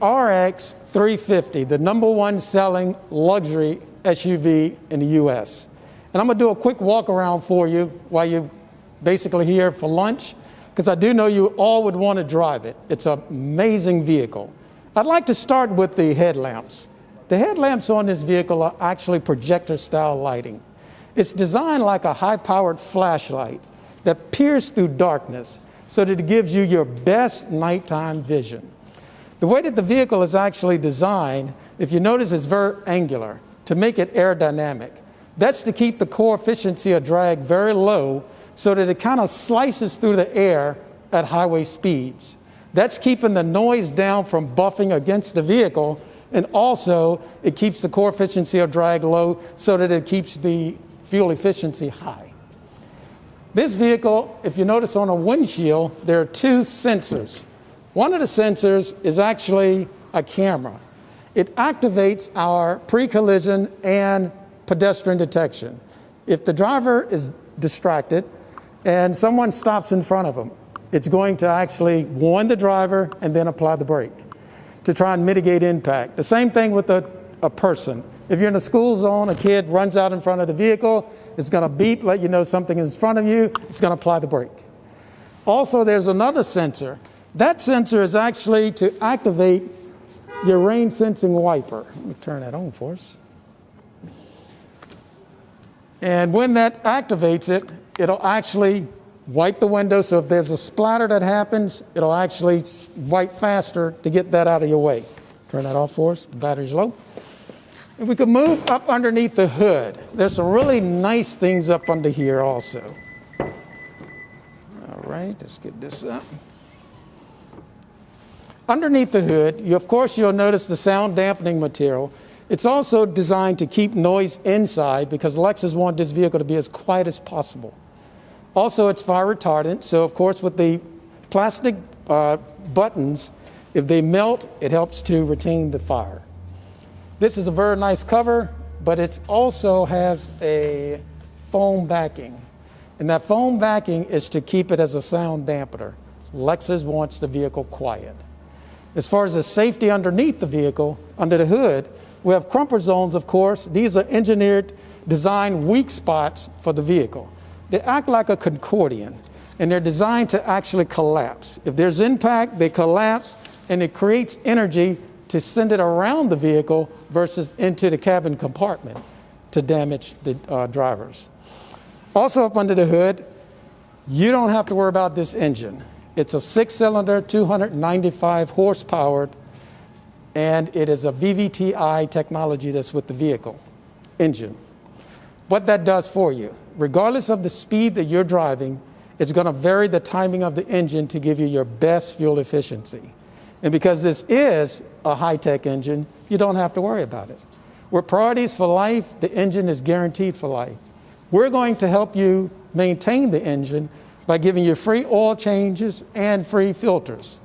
RX 350, the #1 selling luxury SUV in the US. And I'm gonna do a quick walk around for you while you're basically here for lunch, because I do know you all would want to drive it. It's an amazing vehicle. I'd like to start with the headlamps. The headlamps on this vehicle are actually projector-style lighting. It's designed like a high-powered flashlight that peers through darkness so that it gives you your best nighttime vision. The way that the vehicle is actually designed, if you notice, is very angular to make it aerodynamic. That's to keep the coefficient of drag very low so that it kind of slices through the air at highway speeds. That's keeping the noise down from buffing against the vehicle, and also it keeps the coefficient of drag low so that it keeps the fuel efficiency high. This vehicle, if you notice on a windshield, there are 2 sensors. One of the sensors is actually a camera. It activates our pre-collision and pedestrian detection. If the driver is distracted and someone stops in front of them, it's going to actually warn the driver and then apply the brake to try and mitigate impact. The same thing with a person. If you're in a school zone, a kid runs out in front of the vehicle, it's going to beep, let you know something is in front of you, it's going to apply the brake. Also, there's another sensor. That sensor is actually to activate your rain sensing wiper. Let me turn that on for us. And when that activates it, it'll actually wipe the window, so if there's a splatter that happens, it'll actually wipe faster to get that out of your way. Turn that off for us, the battery's low. If we could move up underneath the hood, there's some really nice things up under here also. All right, let's get this up. Underneath the hood, of course, you'll notice the sound dampening material. It's also designed to keep noise inside because Lexus wanted this vehicle to be as quiet as possible. Also, it's fire retardant, so of course with the plastic buttons, if they melt, it helps to retain the fire. This is a very nice cover, but it also has a foam backing. And that foam backing is to keep it as a sound dampener. Lexus wants the vehicle quiet. As far as the safety underneath the vehicle, under the hood, we have crumper zones, of course. These are engineered, designed weak spots for the vehicle. They act like a concordion, and they're designed to actually collapse. If there's impact, they collapse, and it creates energy to send it around the vehicle versus into the cabin compartment to damage the drivers. Also up under the hood, you don't have to worry about this engine. It's a 6-cylinder, 295 horsepower, and it is a VVTi technology that's with the vehicle engine. What that does for you, regardless of the speed that you're driving, it's going to vary the timing of the engine to give you your best fuel efficiency. And because this is a high-tech engine, you don't have to worry about it. With priorities for life, the engine is guaranteed for life. We're going to help you maintain the engine by giving you free oil changes and free filters.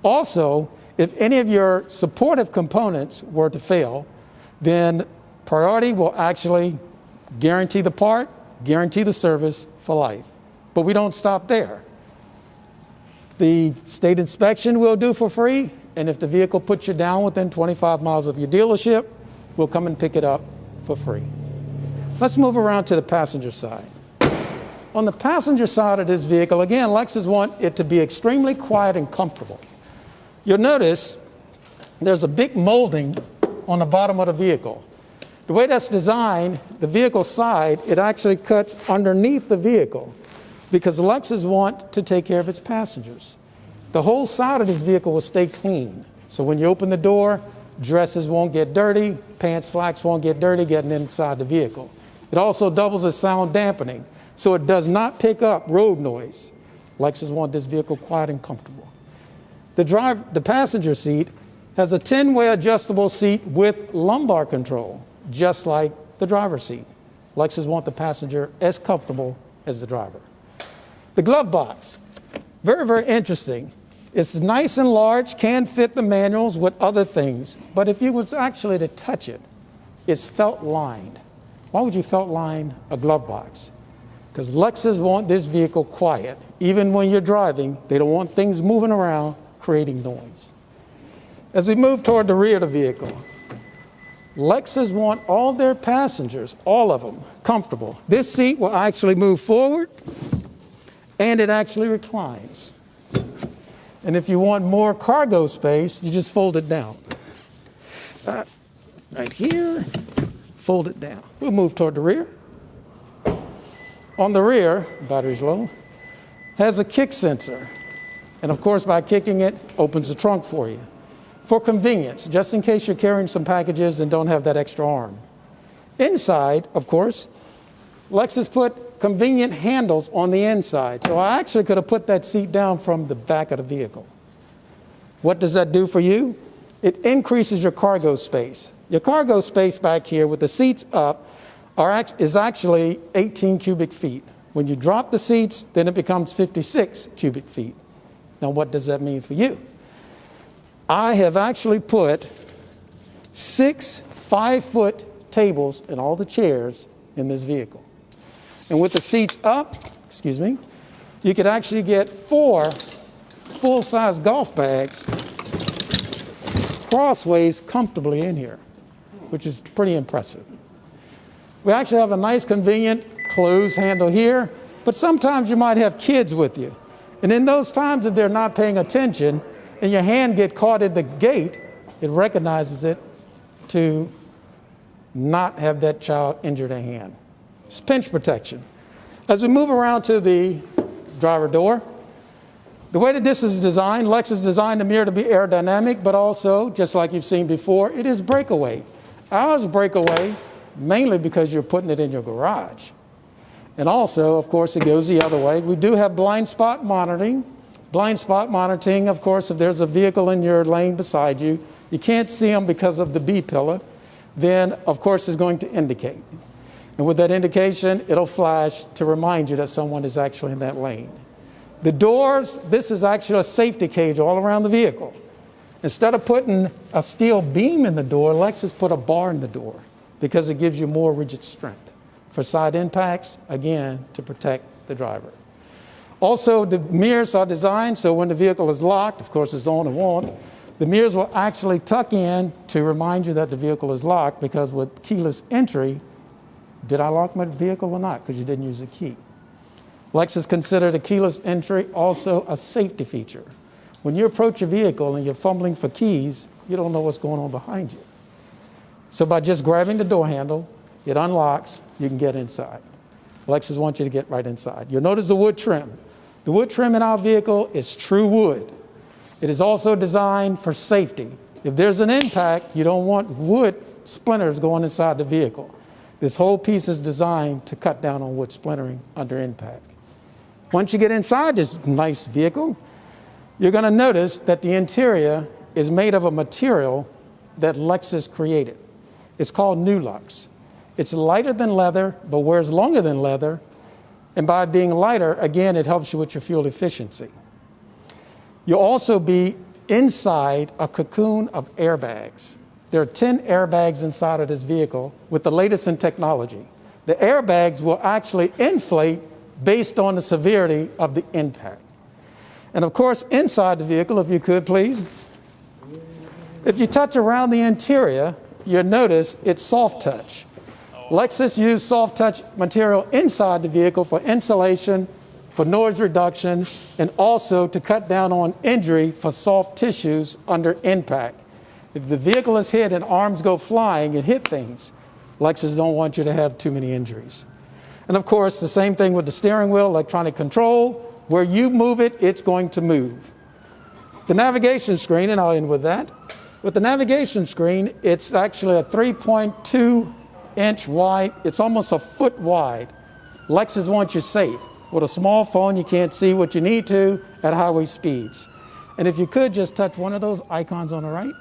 Also, if any of your supportive components were to fail, then Priority will actually guarantee the part, guarantee the service for life. But we don't stop there. The state inspection we'll do for free, and if the vehicle puts you down within 25 miles of your dealership, we'll come and pick it up for free. Let's move around to the passenger side. On the passenger side of this vehicle, again, Lexus want it to be extremely quiet and comfortable. You'll notice there's a big molding on the bottom of the vehicle. The way that's designed, the vehicle side, it actually cuts underneath the vehicle because Lexus want to take care of its passengers. The whole side of this vehicle will stay clean. So when you open the door, dresses won't get dirty, pants, slacks won't get dirty getting inside the vehicle. It also doubles as sound dampening, so it does not pick up road noise. Lexus want this vehicle quiet and comfortable. The passenger seat has a 10-way adjustable seat with lumbar control, just like the driver's seat. Lexus want the passenger as comfortable as the driver. The glove box, very, very interesting. It's nice and large, can fit the manuals with other things, but if you was actually to touch it, it's felt lined. Why would you felt line a glove box? Because Lexus want this vehicle quiet. Even when you're driving, they don't want things moving around, creating noise. As we move toward the rear of the vehicle, Lexus want all their passengers, all of them, comfortable. This seat will actually move forward, and it actually reclines. And if you want more cargo space, you just fold it down. Right here, fold it down. We'll move toward the rear. On the rear, battery's low, has a kick sensor. And of course, by kicking it, opens the trunk for you. For convenience, just in case you're carrying some packages and don't have that extra arm. Inside, of course, Lexus put convenient handles on the inside. So I actually could have put that seat down from the back of the vehicle. What does that do for you? It increases your cargo space. Your cargo space back here with the seats up is actually 18 cubic feet. When you drop the seats, then it becomes 56 cubic feet. Now, what does that mean for you? I have actually put 6 5-foot tables and all the chairs in this vehicle. And with the seats up, you could actually get 4 full-size golf bags crossways comfortably in here, which is pretty impressive. We actually have a nice, convenient closed handle here, but sometimes you might have kids with you. And in those times, if they're not paying attention and your hand get caught in the gate, it recognizes it to not have that child injure their hand. It's pinch protection. As we move around to the driver door, the way that this is designed, Lexus designed the mirror to be aerodynamic, but also, just like you've seen before, it is breakaway. Ours breakaway mainly because you're putting it in your garage. And also, of course, it goes the other way. We do have blind spot monitoring. Blind spot monitoring, of course, if there's a vehicle in your lane beside you, you can't see them because of the B-pillar, then, of course, it's going to indicate. And with that indication, it'll flash to remind you that someone is actually in that lane. The doors, this is actually a safety cage all around the vehicle. Instead of putting a steel beam in the door, Lexus put a bar in the door because it gives you more rigid strength. For side impacts, again, to protect the driver. Also, the mirrors are designed so when the vehicle is locked, of course it's on and on, the mirrors will actually tuck in to remind you that the vehicle is locked, because with keyless entry, did I lock my vehicle or not? Because you didn't use a key. Lexus considered a keyless entry also a safety feature. When you approach a vehicle and you're fumbling for keys, you don't know what's going on behind you. So by just grabbing the door handle, it unlocks, you can get inside. Lexus wants you to get right inside. You'll notice the wood trim. The wood trim in our vehicle is true wood. It is also designed for safety. If there's an impact, you don't want wood splinters going inside the vehicle. This whole piece is designed to cut down on wood splintering under impact. Once you get inside this nice vehicle, you're going to notice that the interior is made of a material that Lexus created. It's called Nulux. It's lighter than leather, but wears longer than leather. And by being lighter, again, it helps you with your fuel efficiency. You'll also be inside a cocoon of airbags. There are 10 airbags inside of this vehicle with the latest in technology. The airbags will actually inflate based on the severity of the impact. And of course, inside the vehicle, if you could please, if you touch around the interior, you'll notice it's soft touch. Lexus used soft touch material inside the vehicle for insulation, for noise reduction, and also to cut down on injury for soft tissues under impact. If the vehicle is hit and arms go flying and hit things, Lexus don't want you to have too many injuries. And of course, the same thing with the steering wheel, electronic control. Where you move it, it's going to move. The navigation screen, and I'll end with that. With the navigation screen, it's actually a 3.2-inch wide. It's almost a foot wide. Lexus wants you safe. With a small phone, you can't see what you need to at highway speeds. And if you could just touch one of those icons on the right,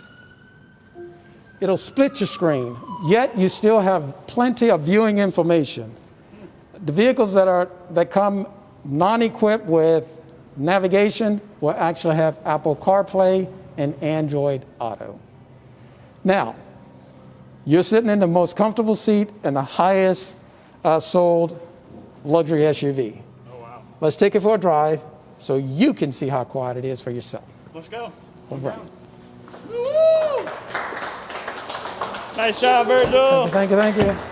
it'll split your screen, yet you still have plenty of viewing information. The vehicles that come non-equipped with navigation will actually have Apple CarPlay and Android Auto. Now, you're sitting in the most comfortable seat in the highest sold luxury SUV. Oh, wow. Let's take it for a drive so you can see how quiet it is for yourself. Let's go. All right. Nice job, Virgil. Thank you, thank you.